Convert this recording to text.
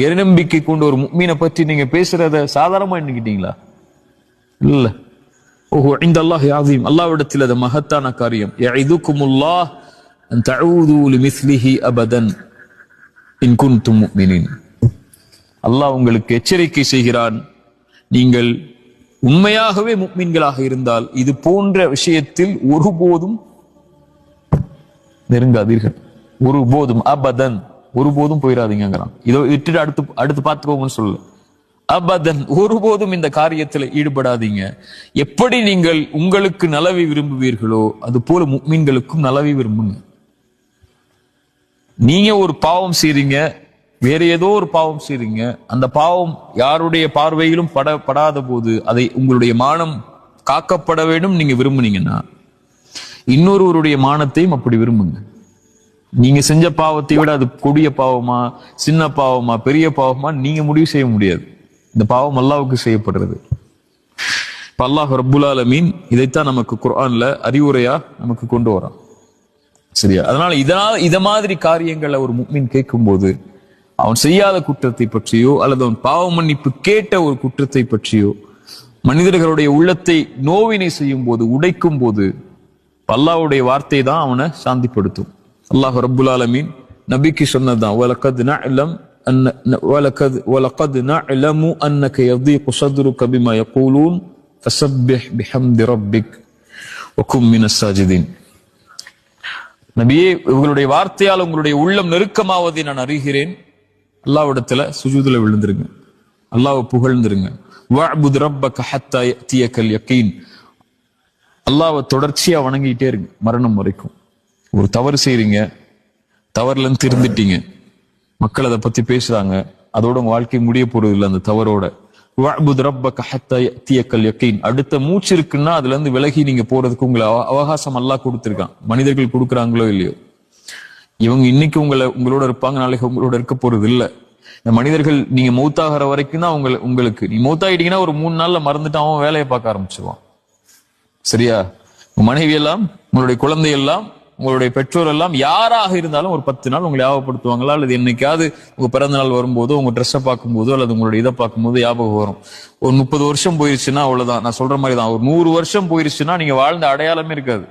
இறைநம்பிக்கை கொண்ட ஒரு முஃமினை பற்றி நீங்க பேசுறத சாதாரணமா எண்ணிக்கிட்டீங்களா? இல்ல. ஓஹோ இந்தல்லாஹி அஸீம், அல்லாஹ்விடத்தில் அது மகத்தான காரியம். யஇதுகுமுல்லாஹ் அன் தஊது லிமிஸ்லிஹி அபதன் இன் குன்தும் முஃமினீன். அல்லாஹ் உங்களுக்கு எச்சரிக்கை செய்கிறான், நீங்கள் உண்மையாகவே முஃமின்களாக இருந்தால் இது போன்ற விஷயத்தில் ஒருபோதும் நெருங்காதீர்கள். ஒருபோதும், அபதன், ஒருபோதும் போயிடாதீங்கிறான். இதோ விட்டுட்டு அடுத்து பார்த்துக்கோங்கன்னு சொல்லு. அபதன், ஒருபோதும் இந்த காரியத்தில் ஈடுபடாதீங்க. எப்படி நீங்கள் உங்களுக்கு நலவை விரும்புவீர்களோ அது போல முஃமின்களுக்கும் நலவை விரும்புங்க. நீங்க ஒரு பாவம் செய்றீங்க, வேற ஏதோ ஒரு பாவம் செய்றீங்க, அந்த பாவம் யாருடைய பார்வையிலும் படாத போது அதை உங்களுடைய மானம் காக்கப்பட வேண்டும் நீங்க விரும்புனீங்கன்னா இன்னொருவருடைய மானத்தையும் அப்படி விரும்புங்க. நீங்க செஞ்ச பாவத்தை விட அது கொடிய பாவமா, சின்ன பாவமா, பெரிய பாவமா நீங்க முடிவு செய்ய முடியாது. இந்த பாவம் அல்லாஹ்வுக்கு செய்யப்படுறது. இப்ப அல்லாஹ் ரப்புல் ஆலமீன் இதைத்தான் நமக்கு குர்ஆன்ல அறிவுரையா நமக்கு கொண்டு வரான். சரியா? அதனால இத மாதிரி காரியங்களை ஒரு முஃமின் கேட்கும் போது அவன் செய்யாத குற்றத்தை பற்றியோ அல்லது அவன் பாவ மன்னிப்பு கேட்ட ஒரு குற்றத்தை பற்றியோ மனிதர்களுடைய உள்ளத்தை நோவினை செய்யும் போது, உடைக்கும் போது அல்லாஹ்வுடைய வார்த்தை தான் அவனை சாந்திப்படுத்தும். அல்லாஹ் ரப்புல் ஆலமீன் நபிக்கு சொன்னதுதான், வலகத் நஅலமு அன்னக யதீகு ஸத்ருக பிமா யகூலூன் ஃபஸப்பிஹ் பிஹம்தி ரப்பிக் வகும் மினஸ் சாஜிதீன். நபியே, இவங்களுடைய வார்த்தையால் உங்களுடைய உள்ளம் நெருக்கமாவதை நான் அறிகிறேன். அல்லாஹ்விடத்துல சுஜூதுல விழுந்துருங்க, அல்லாஹ்வை புகழ்ந்துருங்க. வஅபுத் ரப்பக ஹத்தா யஅதியகல் யகீன். அல்லாஹ்வை தொடர்ச்சியா வணங்கிட்டே இருங்க மரணம் வரைக்கும். ஒரு தவறு செய்றீங்க, தவறுல இருந்து திருந்திட்டீங்க, மக்கள் அதை பத்தி பேசுறாங்க, அதோட உங்க வாழ்க்கை முடிய போறது இல்லை அந்த தவறோட. வஅபுத் ரப்பக ஹத்தா யஅதியகல் யகீன். அடுத்த மூச்சு இருக்குன்னா அதுல இருந்து விலகி நீங்க போறதுக்கு உங்களை அவகாசம் அல்லாஹ் கொடுத்திருக்கான். மனிதர்கள் கொடுக்குறாங்களோ இல்லையோ, இவங்க இன்னைக்கு உங்களோட இருப்பாங்க, நாளைக்கு உங்களோட இருக்க போறது இல்ல. இந்த மனிதர்கள் நீங்க மௌத்தாகிற வரைக்கும் தான் உங்களுக்கு. நீ மௌத்தாயிட்டீங்கன்னா ஒரு 3 நாள்ல மறந்துட்டு அவன் வேலையை பார்க்க ஆரம்பிச்சிருவான். சரியா? உங்க மனைவி எல்லாம், உங்களுடைய குழந்தை எல்லாம், உங்களுடைய பெற்றோர் எல்லாம் யாராக இருந்தாலும் ஒரு 10 நாள் உங்களை ஞாபகப்படுத்துவாங்களா? அல்லது என்னைக்காவது உங்க பிறந்த நாள் வரும்போதோ, உங்க ட்ரெஸ்ஸை பார்க்கும்போதோ, அல்லது உங்களுடைய இதை பார்க்கும்போது ஞாபகம் வரும். ஒரு 30 வருஷம் போயிருச்சுன்னா அவ்வளவுதான். நான் சொல்ற மாதிரி தான். ஒரு 100 வருஷம் போயிருச்சுன்னா நீங்க வாழ்ந்த அடையாளமே இருக்காது.